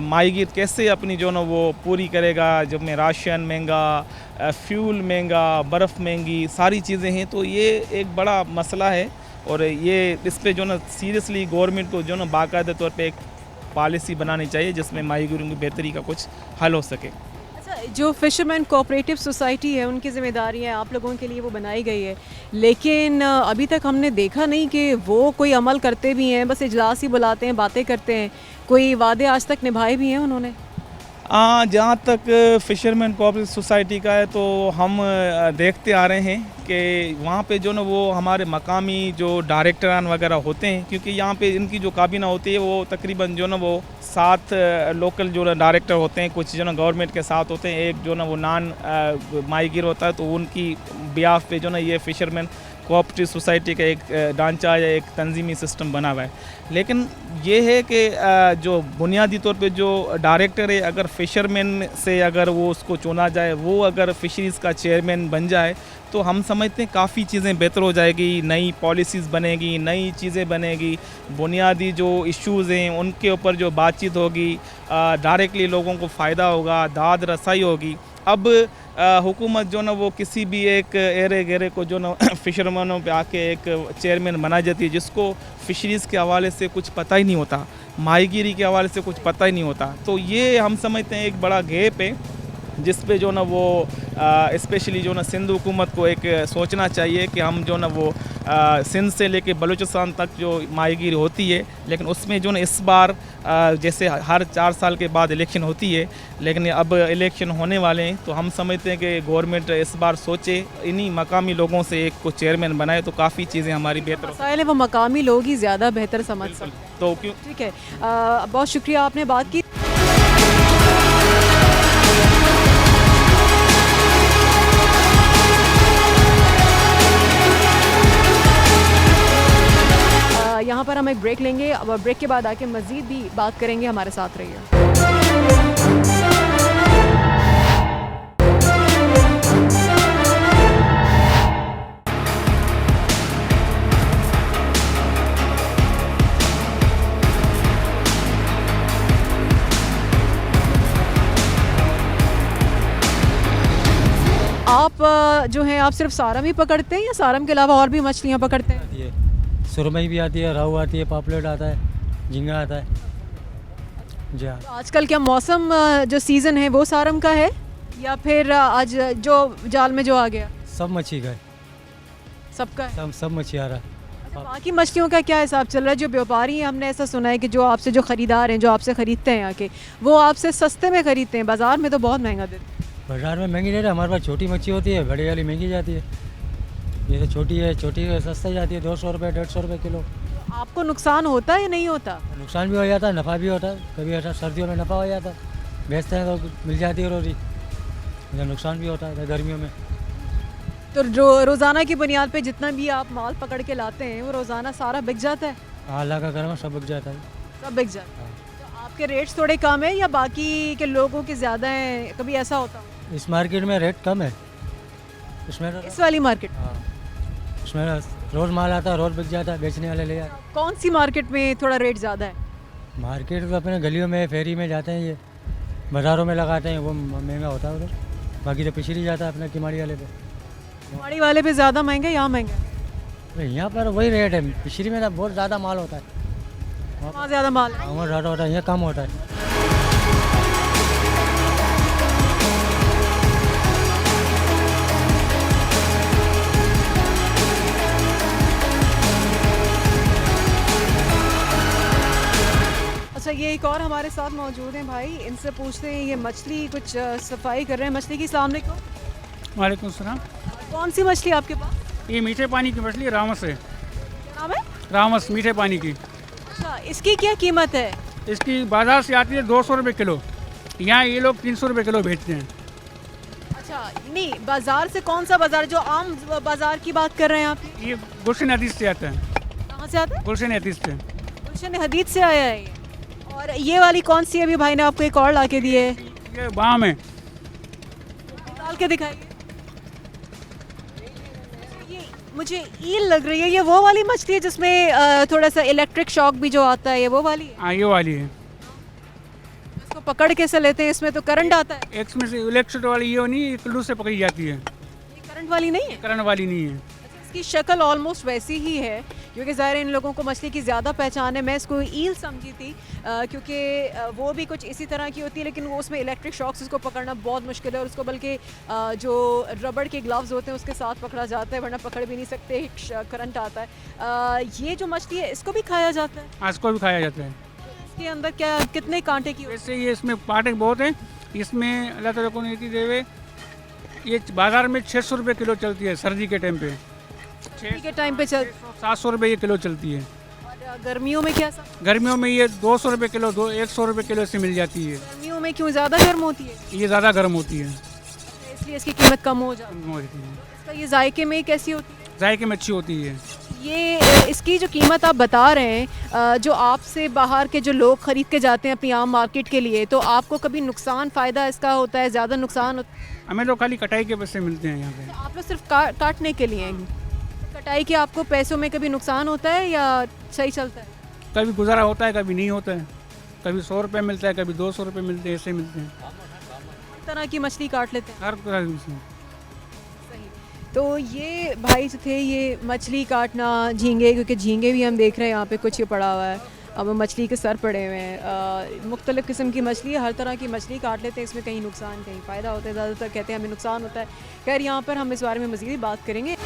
माहीगीर कैसे अपनी जो ना वो पूरी करेगा, जब में राशन महंगा, फ्यूल महंगा, बर्फ़ महंगी, सारी चीज़ें हैं। तो ये एक बड़ा मसला है और ये इस पे जो ना सीरियसली गवर्नमेंट को जो ना बाकायदा तौर पे एक पॉलिसी बनानी चाहिए जिसमें माहीगीरों की बेहतरी का कुछ हल हो सके। जो फ़िशरमैन कोऑपरेटिव सोसाइटी है उनकी ज़िम्मेदारी है आप लोगों के लिए वो बनाई गई है, लेकिन अभी तक हमने देखा नहीं कि वो कोई अमल करते भी हैं, बस इजलास ही बुलाते हैं, बातें करते हैं। कोई वादे आज तक निभाए भी हैं उन्होंने? जहाँ तक फ़िशरमैन कोऑपरेटिव सोसाइटी का है तो हम देखते आ रहे हैं कि वहाँ पे जो ना वो हमारे मकामी जो डायरेक्टरान वगैरह होते हैं, क्योंकि यहाँ पे इनकी जो काबीना होती है वो तकरीबन जो ना वो 7 लोकल जो ना डायरेक्टर होते हैं, कुछ जो ना गवर्नमेंट के साथ होते हैं, एक जो ना वो नॉन माहीगिर होता है। तो उनकी बिहाफ पे जो ना ये फ़िशरमैन कोऑपरेटिव सोसाइटी का एक ढांचा या एक तंजीमी सिस्टम बना हुआ है। लेकिन ये है कि जो बुनियादी तौर पे जो डायरेक्टर है, अगर फ़िशरमैन से अगर वो उसको चुना जाए, वो अगर फ़िशरीज़ का चेयरमैन बन जाए तो हम समझते हैं काफ़ी चीज़ें बेहतर हो जाएगी, नई पॉलिसीज़ बनेगी, नई चीज़ें बनेगी, बुनियादी जो इश्यूज़ हैं उनके ऊपर जो बातचीत होगी, डायरेक्टली लोगों को फ़ायदा होगा, दाद रसाई होगी। अब हुकूमत जो ना वो किसी भी एक एरे गेरे को जो ना फ़िशरमैनों पे आके एक चेयरमैन बना जाती है जिसको फ़िशरीज़ के हवाले से कुछ पता ही नहीं होता, माहीगिरी के हवाले से कुछ पता ही नहीं होता। तो ये हम समझते हैं एक बड़ा गैप है जिस पे जो ना वो स्पेशली जो ना सिंध हुकूमत को एक सोचना चाहिए कि हम जो ना वो सिंध से लेके बलूचिस्तान तक जो माहीगिरी होती है, लेकिन उसमें जो ना इस बार जैसे हर 4 साल के बाद इलेक्शन होती है, लेकिन अब इलेक्शन होने वाले हैं, तो हम समझते हैं कि गवर्नमेंट इस बार सोचे, इन्हीं मकामी लोगों से एक को चेयरमैन बनाए तो काफ़ी चीज़ें हमारी बेहतर हो। मसाइल है वो मकामी लोग ही ज़्यादा बेहतर समझ सकते हैं। तो क्यों, ठीक है, बहुत शुक्रिया आपने बात की। यहाँ पर हम एक ब्रेक लेंगे, अब ब्रेक के बाद आके मज़ीद भी बात करेंगे, हमारे साथ रहिए। आप जो है आप सिर्फ सारम ही पकड़ते हैं या सारम के अलावा और भी मछलियाँ पकड़ते हैं? आती है, सुरमई भी आती है, रोहू आती है, पापलेट आता है, झींगा आता है। जी हाँ। तो आजकल क्या मौसम जो सीज़न है वो सारम का है या फिर आज जो जाल में जो आ गया सब मच्छी का है, सबका है? सब मच्छी आ रहा है। बाकी मछलियों का क्या हिसाब चल रहा है? जो व्यापारी हैं, हमने ऐसा सुना है कि जो आपसे जो ख़रीदार हैं, जो आपसे ख़रीदते हैं आके, वो आपसे सस्ते में ख़रीदते हैं, बाज़ार में तो बहुत महंगा देते हैं। बाजार में महंगी रेट है, हमारे पास छोटी मच्छी होती है, बड़ी वाली महंगी जाती है। जैसे छोटी है, छोटी सस्ता जाती है, 200 रुपये 150 रुपये किलो। आपको नुकसान होता है या नहीं होता? नुकसान भी हो जाता है, नफ़ा भी होता है। कभी ऐसा सर्दियों में नफ़ा हो जाता है, बेचते हैं तो मिल जाती है रोज़ी। नुकसान भी होता है गर्मियों में। तो जो रोज़ाना की बुनियाद पे जितना भी आप माल पकड़ के लाते हैं वो रोज़ाना सारा बिक जाता है? अल्लाह का करम है, सब बिक जाता है। सब बिक जाता है। तो आपके रेट्स थोड़े कम है या बाकी के लोगों के ज़्यादा हैं? कभी ऐसा होता है? इस मार्केट में रेट कम है, इसमें इस वाली मार्केट हाँ, इसमें रोज़ माल आता है, रोज़ बिक जाता है, बेचने वाले ले जाते कौन सी मार्केट में थोड़ा रेट ज़्यादा है? हैं। मार्केट तो अपने गलियों में, फेरी में जाते हैं, ये बाज़ारों में लगाते हैं, वो महंगा होता है उधर। बाकी तो पिछड़ी जाता है अपना किमाड़ी वाले पे। माड़ी वाले पे ज़्यादा महंगा यहाँ महंगा है? तो यहाँ पर वही रेट है, पिछड़ी में तो बहुत ज़्यादा माल होता है, वहाँ ज़्यादा माल है। वहाँ ज़्यादा होता है, यहाँ कम होता है। अच्छा, ये एक और हमारे साथ मौजूद हैं भाई, इनसे पूछते हैं, ये मछली कुछ सफाई कर रहे हैं मछली की। अस्सलाम वालेकुम। वालेकुम सलाम। कौन सी मछली आपके पास? ये मीठे पानी की मछली रामस है। क्या नाम है? रामस मीठे पानी की। अच्छा, इसकी क्या कीमत है? इसकी बाज़ार से आती है 200 रुपये किलो, यहाँ ये लोग 300 रुपये किलो बेचते हैं। अच्छा, नहीं बाजार से कौन सा बाजार, जो आम बाजार की बात कर रहे हैं आप? ये गुलशन हदीस से आता है, कहाँ से आता है? गुलशन हदीस से। गुलशन हदीद से आया है ये। और ये वाली कौन सी है? अभी भाई ने आपको एक और ला के दी है, ये बाम है। निकाल के दिखाइए। ये मुझे ईल लग रही है, ये वो वाली मछली है जिसमें थोड़ा सा इलेक्ट्रिक शॉक भी जो आता है, ये वो वाली है? हाँ, ये वाली है। इसको पकड़ कैसे लेते हैं? इसमें तो करंट आता है। एक में से इलेक्ट्रिक वाली ये नहीं, ये कुल्लू से पकड़ी जाती है, ये करंट वाली नहीं है? करंट वाली नहीं है। इसकी शक्ल ऑलमोस्ट वैसी ही है, क्योंकि ज़ाहिर है इन लोगों को मछली की ज़्यादा पहचान है। मैं इसको ईल समझी थी क्योंकि वो भी कुछ इसी तरह की होती है, लेकिन वो उसमें इलेक्ट्रिक शॉक्स, उसको पकड़ना बहुत मुश्किल है और उसको बल्कि जो रबड़ के ग्लव्स होते हैं उसके साथ पकड़ा जाता है, वरना पकड़ भी नहीं सकते, करंट आता है। ये जो मछली है इसको भी खाया जाता है? आज को भी खाया जाता है। इसके अंदर क्या कितने कांटे की? वैसे ये इसमें पार्ट बहुत है, इसमें अल्लाह ताला को नीति देवे, ये बाज़ार में 600 रुपये किलो चलती है सर्दी के टाइम पे। के टाइम पे चल 700 रुपये ये किलो चलती है। और गर्मियों में क्या सा? गर्मियों में ये 200 रुपये किलो, 100 रुपये किलो से मिल जाती है। गर्मियों में क्यों ज़्यादा गर्म होती है? ये ज़्यादा गर्म होती है, इसलिए इसकी कीमत कम हो जाती है। इसका ये जायके में कैसी होती है? जायके में अच्छी होती है। ये इसकी जो कीमत आप बता रहे हैं, जो आपसे बाहर के जो लोग ख़रीद के जाते हैं अपनी आम मार्केट के लिए, तो आपको कभी नुकसान फ़ायदा इसका होता है? ज़्यादा नुकसान होता है? हमें तो खाली कटाई के पैसे मिलते हैं यहाँ पे। तो आप लोग सिर्फ काटने के लिए हैं? कटाई के आपको पैसों में कभी नुकसान होता है या सही चलता है? कभी गुजारा होता है, कभी नहीं होता है। कभी 100 रुपये मिलता है, कभी 200 रुपये मिलते हैं, ऐसे मिलते हैं। हर तरह की मछली काट लेते हैं? हर तरह की। सही। तो ये भाई जो थे, ये मछली काटना, झींगे, क्योंकि झींगे भी हम देख रहे हैं यहाँ पे कुछ ये पड़ा हुआ है, अब मछली के सर पड़े हुए हैं। मुख्तलिफ़ किस्म की मछली है, हर तरह की मछली काट लेते हैं, इसमें कहीं नुकसान कहीं फ़ायदा होता है। ज़्यादातर कहते हैं हमें नुकसान होता है। खैर, यहाँ पर हम इस बारे में मज़ीद बात करेंगे।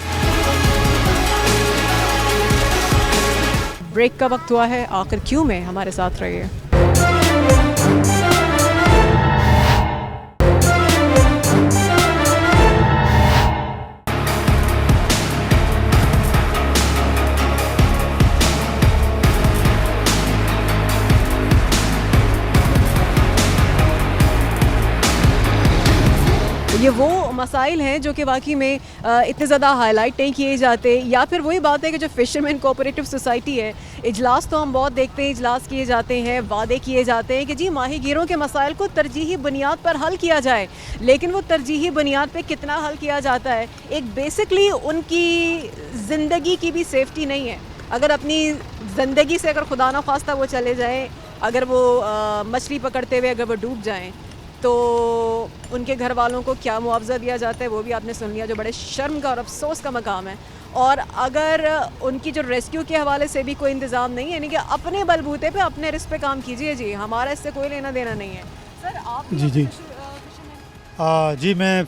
ब्रेक का वक्त हुआ है, आखिर क्यों में हमारे साथ रहिए। ये वो मसाइल हैं जो कि वाकई में इतने ज़्यादा हाईलाइट नहीं किए जाते, या फिर वही बात है कि जो फ़िशरमैन कोऑपरेटिव सोसाइटी है, इजलास तो हम बहुत देखते हैं, इजलास किए जाते हैं, वादे किए जाते हैं कि जी माहीगीरों के मसाइल को तरजीही बुनियाद पर हल किया जाए, लेकिन वो तरजीही बुनियाद पे कितना हल किया जाता है? एक बेसिकली उनकी ज़िंदगी की भी सेफ्टी नहीं है। अगर अपनी ज़िंदगी से अगर खुदा न ख्वास्ता वो चले जाएँ, अगर वो मछली पकड़ते हुए अगर वो डूब जाएँ, तो उनके घर वालों को क्या मुआवजा दिया जाता है वो भी आपने सुन लिया, जो बड़े शर्म का और अफसोस का मकाम है। और अगर उनकी जो रेस्क्यू के हवाले से भी कोई इंतज़ाम नहीं है, यानी कि अपने बलबूते पे अपने रिस्क पे काम कीजिए जी, हमारा इससे कोई लेना देना नहीं है। सर आप जी, जी। जी मैं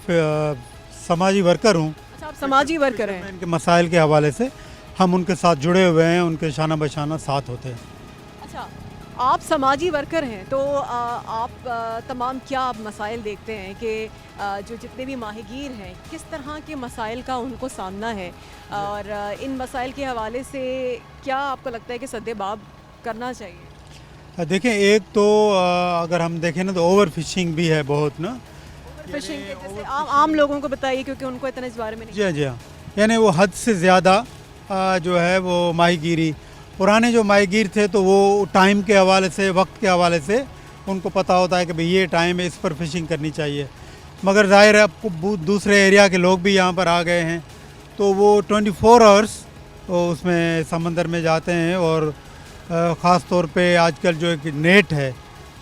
समाजी वर्कर हूँ। अच्छा, आप समाजी वर्कर हैं। इनके मसाइल के हवाले से हम उनके साथ जुड़े हुए हैं, उनके शाना बशाना साथ होते हैं। अच्छा, आप समाजी वर्कर हैं तो आप तमाम क्या आप मसाइल देखते हैं कि जो जितने भी माहिगीर हैं किस तरह के मसाइल का उनको सामना है, और इन मसाइल के हवाले से क्या आपको लगता है कि सद्देबाब करना चाहिए? देखें, एक तो अगर हम देखें ना तो ओवर फिशिंग भी है बहुत ना। फिशिंग के जैसे आम लोगों को बताइए, क्योंकि उनको इतना इस बारे में नहीं। जी हाँ, जी हाँ, यानी वो हद से ज़्यादा जो है वो माहीगीरी। पुराने जो माहीगीर थे तो वो टाइम के हवाले से, वक्त के हवाले से उनको पता होता है कि भाई ये टाइम है, इस पर फिशिंग करनी चाहिए। मगर ज़ाहिर है आपको दूसरे एरिया के लोग भी यहाँ पर आ गए हैं तो वो 24 आवर्स उसमें समंदर में जाते हैं। और ख़ास तौर पे आजकल जो एक नेट है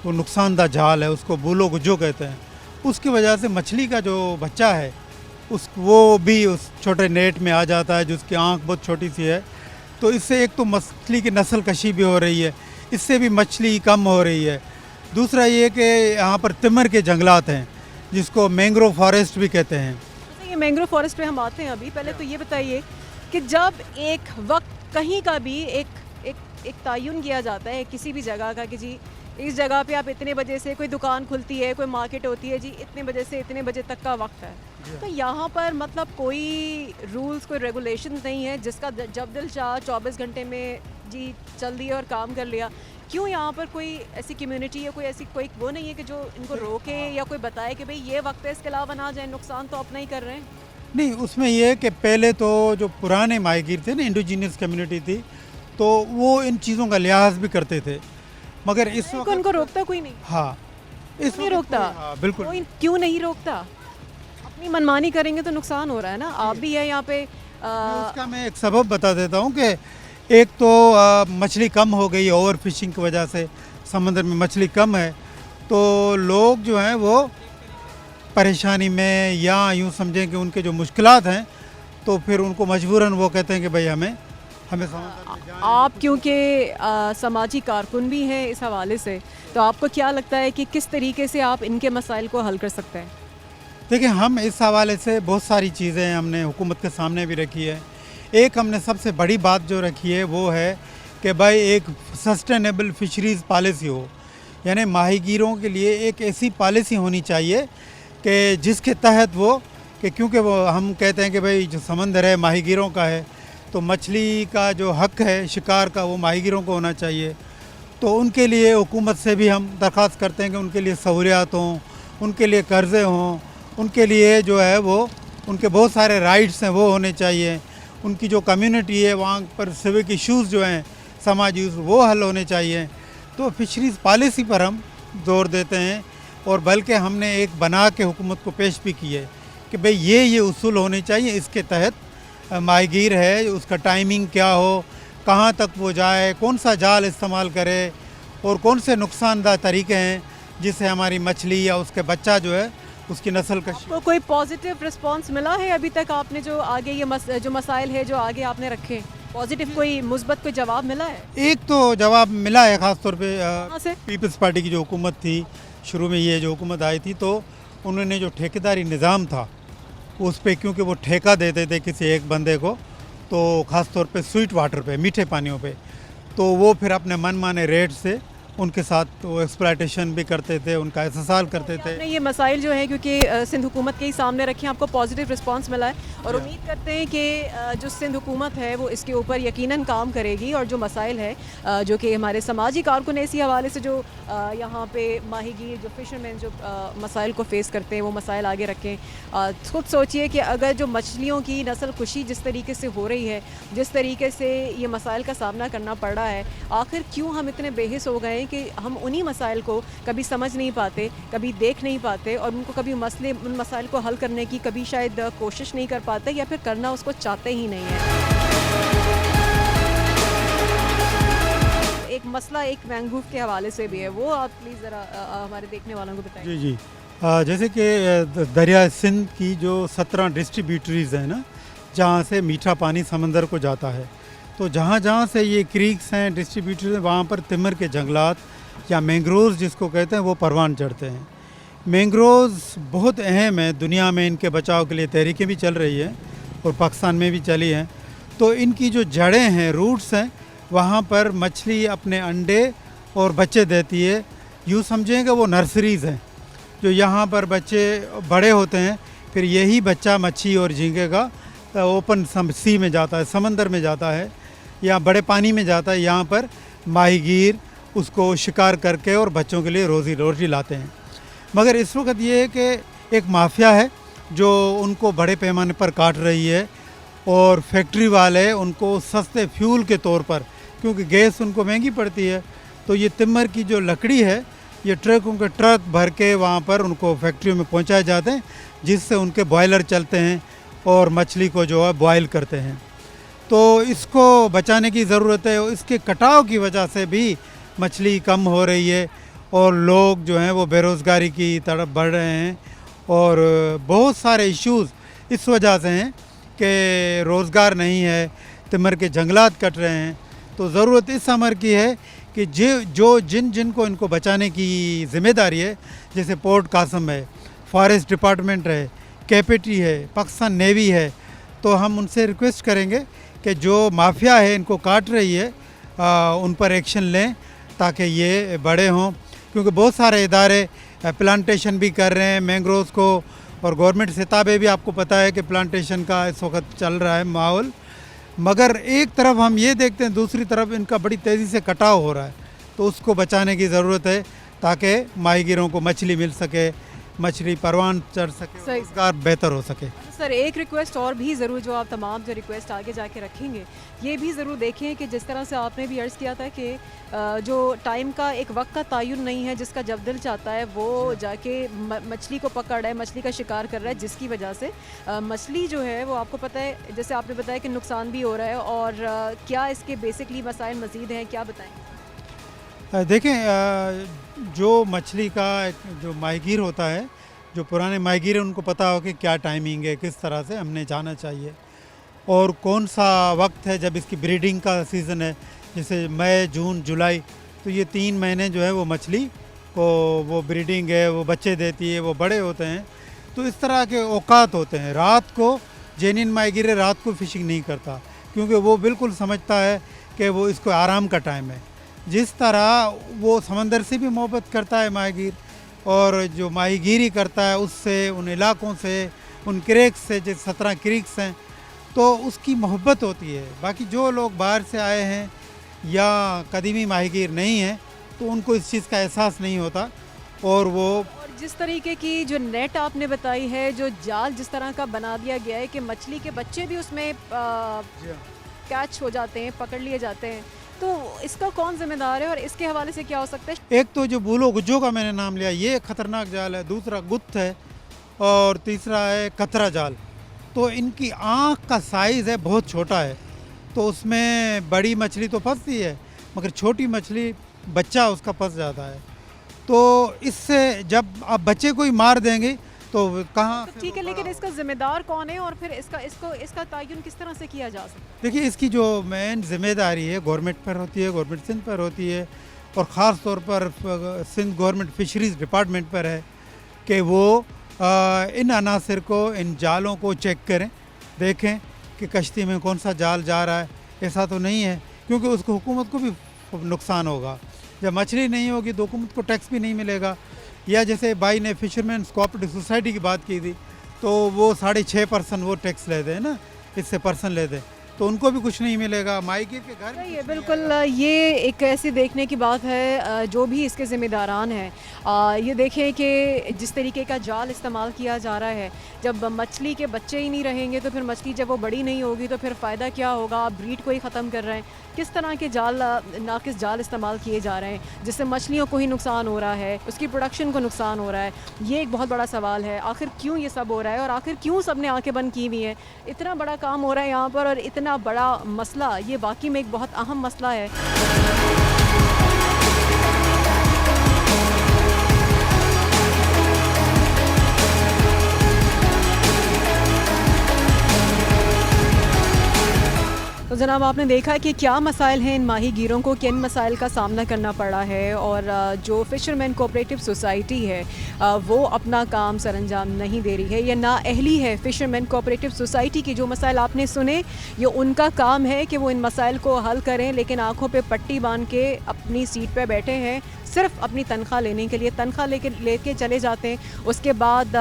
वो नुकसानदा जाल है, उसको बूलो गुज्जो कहते हैं, उसकी वजह से मछली का जो बच्चा है वो भी उस छोटे नेट में आ जाता है, जिसकी आँख बहुत छोटी सी है। तो इससे एक तो मछली की नस्ल कशी भी हो रही है, इससे भी मछली कम हो रही है। दूसरा ये कि यहाँ पर तिमर के जंगलात हैं जिसको मैंग्रोव फॉरेस्ट भी कहते हैं। ये मैंग्रोव फॉरेस्ट पे हम आते हैं अभी। पहले तो ये बताइए कि जब एक वक्त कहीं का भी एक तयन किया जाता है किसी भी जगह का कि जी इस जगह पे आप इतने बजे से, कोई दुकान खुलती है, कोई मार्केट होती है जी, इतने बजे से इतने बजे तक का वक्त है, तो यहाँ पर मतलब कोई रूल्स, कोई रेगुलेशन नहीं है जिसका जब दिल चाह 24 घंटे में जी चल दिया और काम कर लिया। क्यों यहाँ पर कोई ऐसी कम्युनिटी या कोई ऐसी कोई वो नहीं है कि जो इनको रोके या कोई बताए कि भाई ये वक्त है, इसके अलावा ना जाए, नुकसान तो अपना ही कर रहे हैं? नहीं, उसमें यह है कि पहले तो जो पुराने माहीगीर थे ना, इंडिजीनियस कम्युनिटी थी, तो वो इन चीज़ों का लिहाज भी करते थे। मगर इस वक्त उनको रोकता कोई नहीं? हाँ, इस नहीं रोकता। हाँ, बिल्कुल। कोई क्यों नहीं रोकता? अपनी मनमानी करेंगे तो नुकसान हो रहा है ना। आप भी है यहाँ पे उसका मैं एक सबब बता देता हूँ कि एक तो मछली कम हो गई है, ओवर फिशिंग की वजह से समंदर में मछली कम है, तो लोग जो हैं वो परेशानी में, या यूँ समझें कि उनके जो मुश्किलात हैं तो फिर उनको मजबूरन वो कहते हैं कि भाई हमें समंदर में जाएं। आप क्योंकि समाजी कारकुन भी हैं इस हवाले से, तो आपको क्या लगता है कि किस तरीके से आप इनके मसाइल को हल कर सकते हैं? देखिए, हम इस हवाले से बहुत सारी चीज़ें हमने हुकूमत के सामने भी रखी है। एक हमने सबसे बड़ी बात जो रखी है वो है कि भाई एक सस्टेनेबल फिशरीज़ पॉलिसी हो, यानी माहीगीरों के लिए एक ऐसी पॉलिसी होनी चाहिए कि जिसके तहत वो कि क्योंकि वो हम कहते हैं कि भाई जो समंदर है माहीगीरों का है, तो मछली का जो हक है शिकार का वो माहीगीरों को होना चाहिए। तो उनके लिए हुकूमत से भी हम दरख्वास्त करते हैं कि उनके लिए सहूलियात हों, उनके लिए कर्ज़े हों, उनके लिए जो है वो उनके बहुत सारे राइट्स हैं वो होने चाहिए। उनकी जो कम्युनिटी है वहाँ पर सिविक इश्यूज़ जो हैं, समाजी वो हल होने चाहिए। तो फिशरीज़ पॉलिसी पर हम जोर देते हैं, और बल्कि हमने एक बना के हुकूमत को पेश भी की है कि भाई ये उसूल होने चाहिए, इसके तहत माहीगीर है उसका टाइमिंग क्या हो, कहाँ तक वो जाए, कौन सा जाल इस्तेमाल करे, और कौन से नुकसानदा तरीके हैं जिससे हमारी मछली या उसके बच्चा जो है उसकी नस्ल का आपको कोई पॉजिटिव रिस्पांस मिला है अभी तक? आपने जो आगे ये जो मसाइल है जो आगे आपने रखे, पॉजिटिव कोई मुस्बत कोई जवाब मिला है? एक तो जवाब मिला है, ख़ास तौर पे कहाँ से? पीपल्स पार्टी की जो हुकूमत थी, शुरू में ये जो हुकूमत आई थी तो उन्होंने जो ठेकेदारी निज़ाम था उस पर, क्योंकि वो ठेका देते थे किसी एक बंदे को, तो ख़ास तौर पे स्वीट वाटर पे, मीठे पानियों पे, तो वो फिर अपने मनमाने रेट से उनके साथ वो एक्सप्लॉयटेशन भी करते थे, उनका एहसास करते थे। आपने ये मसाइल जो हैं क्योंकि सिंध हुकूमत के ही सामने रखे हैं, आपको पॉजिटिव रिस्पांस मिला है, और उम्मीद करते हैं कि जो सिंध हुकूमत है वो इसके ऊपर यकीनन काम करेगी, और जो मसाइल है जो कि हमारे समाजी कारकुन इसी हवाले से जो यहाँ पे माहीगीर, जो फिशरमैन जो मसाइल को फेस करते हैं वो मसाइल आगे रखें। खुद सोचिए कि अगर जो मछलियों की नस्ल कुशी जिस तरीके से हो रही है, जिस तरीके से ये मसाइल का सामना करना पड़ रहा है, आखिर क्यों हम इतने बेहिस हो गए कि हम उन्हीं मसाइल को कभी समझ नहीं पाते, कभी देख नहीं पाते, और उनको कभी उन मसाइल को हल करने की कभी शायद कोशिश नहीं कर पाते, या फिर करना उसको चाहते ही नहीं है। एक मसला एक मैंग्रोव के हवाले से भी है, वो आप प्लीज़ ज़रा हमारे देखने वालों को बताइए। जी, जैसे कि दरिया सिंध की जो 17 डिस्ट्रीब्यूटरीज़ हैं ना, जहाँ से मीठा पानी समंदर को जाता है, तो जहाँ जहाँ से ये क्रीक्स हैं, डिस्ट्रीब्यूटरीज हैं, वहाँ पर तिमर के जंगलात या मैंग्रोव्स जिसको कहते हैं वो परवान चढ़ते हैं। मैंग्रोव्स बहुत अहम है दुनिया में, इनके बचाव के लिए तहरीकें भी चल रही हैं और पाकिस्तान में भी चली हैं। तो इनकी जो जड़ें हैं, रूट्स हैं, वहाँ पर मछली अपने अंडे और बच्चे देती है। यूँ समझें कि वो नर्सरीज़ हैं जो यहाँ पर बच्चे बड़े होते हैं, फिर यही बच्चा मच्छी और झींगे का ओपन सी में जाता है, समंदर में जाता है या बड़े पानी में जाता है। यहाँ पर माहीगीर उसको शिकार करके और बच्चों के लिए रोजी लाते हैं। मगर इस वक्त ये है कि एक माफिया है जो उनको बड़े पैमाने पर काट रही है और फैक्ट्री वाले उनको सस्ते फ्यूल के तौर पर, क्योंकि गैस उनको महंगी पड़ती है, तो ये तिमर की जो लकड़ी है ये ट्रकों के ट्रक भर के वहाँ पर उनको फैक्ट्रियों में पहुँचाए जाते हैं, जिससे उनके बॉयलर चलते हैं और मछली को जो है बॉयल करते हैं। तो इसको बचाने की ज़रूरत है। इसके कटाव की वजह से भी मछली कम हो रही है और लोग जो हैं वो बेरोज़गारी की तरफ बढ़ रहे हैं और बहुत सारे इश्यूज़ इस वजह से हैं कि रोज़गार नहीं है, तिमर के जंगलात कट रहे हैं। तो ज़रूरत इस अमर की है कि जिनको इनको बचाने की ज़िम्मेदारी है, जैसे पोर्ट कासम है, फॉरेस्ट डिपार्टमेंट है, कैपेटी है, पाकिस्तान नेवी है, तो हम उनसे रिक्वेस्ट करेंगे कि जो माफिया है इनको काट रही है उन पर एक्शन लें ताकि ये बड़े हों, क्योंकि बहुत सारे इदारे प्लांटेशन भी कर रहे हैं मैंग्रोव्स को, और गवर्नमेंट सिताबे भी आपको पता है कि प्लांटेशन का इस वक्त चल रहा है माहौल। मगर एक तरफ हम ये देखते हैं, दूसरी तरफ इनका बड़ी तेज़ी से कटाव हो रहा है, तो उसको बचाने की ज़रूरत है ताकि माहीगीरों को मछली मिल सके, मछली परवान चढ़ सके, रोजगार बेहतर हो सके। सर एक रिक्वेस्ट और भी ज़रूर, जो आप तमाम जो रिक्वेस्ट आगे जाके रखेंगे, ये भी ज़रूर देखें कि जिस तरह से आपने भी अर्ज़ किया था कि जो टाइम का एक वक्त का तयन नहीं है, जिसका जब दिल चाहता है वो जाके मछली को पकड़ रहा है, मछली का शिकार कर रहा है, जिसकी वजह से मछली जो है वो आपको पता है, जैसे आपने बताया कि नुकसान भी हो रहा है। और क्या इसके बेसिकली मसाइल मज़ीद हैं, क्या बताएँ? देखें, जो मछली का जो माहीगीर होता है, जो पुराने माहीगीर हैं उनको पता हो कि क्या टाइमिंग है, किस तरह से हमने जाना चाहिए और कौन सा वक्त है जब इसकी ब्रीडिंग का सीज़न है, जैसे मई, जून, जुलाई, तो ये 3 महीने जो है वो मछली को वो ब्रीडिंग है, वो बच्चे देती है, वो बड़े होते हैं। तो इस तरह के औकात होते हैं। रात को जेनिन माहीगीर रात को फ़िशिंग नहीं करता, क्योंकि वो बिल्कुल समझता है कि वो इसको आराम का टाइम है। जिस तरह वो समंदर से भी मोहब्बत करता है माहीगीर, और जो माहीगीरी करता है उससे, उन इलाकों से, उन क्रीक्स से, जैसे 17 क्रीक्स हैं, तो उसकी मोहब्बत होती है। बाकी जो लोग बाहर से आए हैं या कदीमी माहीगीर नहीं हैं, तो उनको इस चीज़ का एहसास नहीं होता। और वो जिस तरीके की जो नेट आपने बताई है, जो जाल जिस तरह का बना दिया गया है कि मछली के बच्चे भी उसमें कैच हो जाते हैं, पकड़ लिए जाते हैं, तो इसका कौन जिम्मेदार है और इसके हवाले से क्या हो सकता है? एक तो जो बूलो गुज्जो का मैंने नाम लिया, ये खतरनाक जाल है, दूसरा गुत्थ है और तीसरा है कतरा जाल। तो इनकी आँख का साइज़ है बहुत छोटा है, तो उसमें बड़ी मछली तो फंसती है मगर छोटी मछली बच्चा उसका फंस जाता है। तो इससे जब आप बच्चे को ही मार देंगे तो कहाँ? तो ठीक है, लेकिन इसका जिम्मेदार कौन है और फिर इसका तयन किस तरह से किया जा सकता है? देखिए, इसकी जो मेन जिम्मेदारी है गवर्नमेंट पर होती है, गवर्नमेंट सिंध पर होती है, और ख़ास तौर पर सिंध गवर्नमेंट फिशरीज़ डिपार्टमेंट पर है कि वो इन अनासर को, इन जालों को चेक करें, देखें कि कश्ती में कौन सा जाल जा रहा है। ऐसा तो नहीं है, क्योंकि उसको हुकूमत को भी नुकसान होगा। जब मछली नहीं होगी तो हुकूमत को टैक्स भी नहीं मिलेगा। या जैसे भाई ने फिशरमैन्स कोऑपरेटिव सोसाइटी की बात की थी, तो वो 6.5% वो टैक्स लेते हैं ना, इससे पर्सन लेते हैं, तो उनको भी कुछ नहीं मिलेगा। माहीगीर के घर ये बिल्कुल ये एक ऐसी देखने की बात है, जो भी इसके ज़िम्मेदारान हैं, ये देखें कि जिस तरीके का जाल इस्तेमाल किया जा रहा है, जब मछली के बच्चे ही नहीं रहेंगे तो फिर मछली जब वो बड़ी नहीं होगी तो फिर फ़ायदा क्या होगा? आप ब्रीड को ही ख़त्म कर रहे हैं। किस तरह के जाल, नाकिस जाल इस्तेमाल किए जा रहे हैं जिससे मछलियों को ही नुकसान हो रहा है, उसकी प्रोडक्शन को नुकसान हो रहा है। ये एक बहुत बड़ा सवाल है, आखिर क्यों ये सब हो रहा है और आखिर क्यों सब ने आंखें बंद की हुई हैं? इतना बड़ा काम हो रहा है यहाँ पर और इतना बड़ा मसला, ये वाकई में एक बहुत अहम मसला है। जनाब आपने देखा कि क्या मसाइल हैं इन माहीगीरों को, किन मसाइल का सामना करना पड़ा है और जो फ़िशरमैन कोऑपरेटिव सोसाइटी है वो अपना काम सरअंजाम नहीं दे रही है, ये नाअहली है फ़िशरमैन कोऑपरेटिव सोसाइटी की। जो मसाइल आपने सुने ये उनका काम है कि वो इन मसाइल को हल करें, लेकिन आँखों पे पट्टी बांध के अपनी सीट पे बैठे हैं सिर्फ अपनी तनख्वाह लेने के लिए। तनख्वाह लेके चले जाते हैं, उसके बाद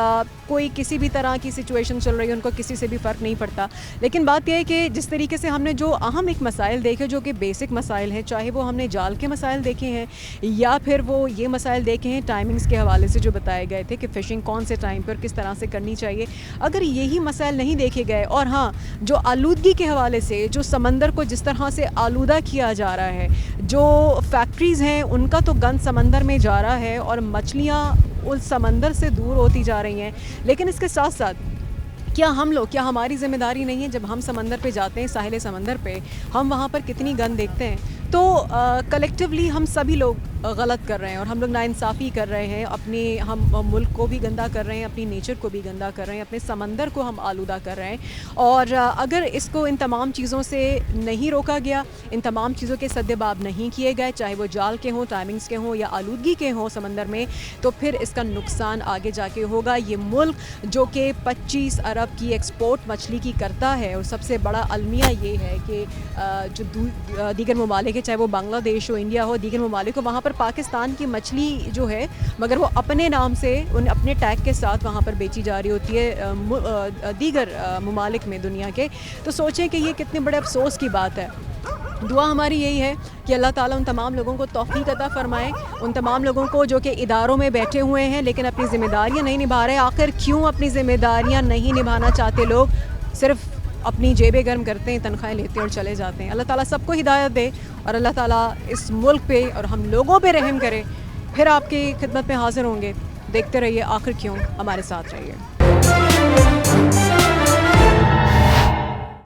कोई किसी भी तरह की सिचुएशन चल रही है उनको किसी से भी फ़र्क नहीं पड़ता। लेकिन बात यह है कि जिस तरीके से हमने जो अहम एक मसाइल देखे जो कि बेसिक मसाइल हैं, चाहे वो हमने जाल के मसाइल देखे हैं या फिर वो ये मसाइल देखे हैं टाइमिंग्स के हवाले से जो बताए गए थे कि फ़िशिंग कौन से टाइम पर किस तरह से करनी चाहिए, अगर यही मसाइल नहीं देखे गए और हाँ जो आलूदगी के हवाले से जो समंदर को जिस तरह से आलूदा किया जा रहा है, जो फैक्ट्रीज़ हैं उनका तो गंद समंदर में जा रहा है और मछलियाँ उस समंदर से दूर होती जा रही हैं, लेकिन इसके साथ साथ क्या हमारी ज़िम्मेदारी नहीं है जब हम समंदर पे जाते हैं, साहिल समंदर पे हम वहाँ पर कितनी गंद देखते हैं, तो कलेक्टिवली हम सभी लोग गलत कर रहे हैं और हम लोग नाइंसाफ़ी कर रहे हैं, हम मुल्क को भी गंदा कर रहे हैं, अपनी नेचर को भी गंदा कर रहे हैं, अपने समंदर को हम आलूदा कर रहे हैं। और अगर इसको इन तमाम चीज़ों से नहीं रोका गया, इन तमाम चीज़ों के सद्देबाब नहीं किए गए, चाहे वो जाल के हों, टाइमिंग्स के हों या आलूदगी के हों समंदर में, तो फिर इसका नुकसान आगे जाके होगा। ये मुल्क जो कि 25 अरब की एक्सपोर्ट मछली की करता है और सबसे बड़ा अलमिया ये है कि जो दीगर ममालिक है, चाहे वो बांग्लादेश हो, इंडिया हो, दीगर ममालिक हो, वहाँ पर पाकिस्तान की मछली जो है मगर वो अपने नाम से अपने टैग के साथ वहाँ पर बेची जा रही होती है दीगर ममालिक में दुनिया के। तो सोचें कि ये कितने बड़े अफसोस की बात है। दुआ हमारी यही है कि अल्लाह ताला उन तमाम लोगों को तौफीक अता फ़रमाए, उन तमाम लोगों को जो कि इदारों में बैठे हुए हैं लेकिन अपनी ज़िम्मेदारियाँ नहीं निभा रहे। आखिर क्यों अपनी ज़िम्मेदारियाँ नहीं निभाना चाहते लोग, सिर्फ अपनी जेबें गर्म करते हैं, तनख्वाहें लेते हैं और चले जाते हैं। अल्लाह ताला सबको हिदायत दे और अल्लाह ताला इस मुल्क पे और हम लोगों पे रहम करे। फिर आपकी खिदमत में हाज़िर होंगे। देखते रहिए आखिर क्यों, हमारे साथ रहिए।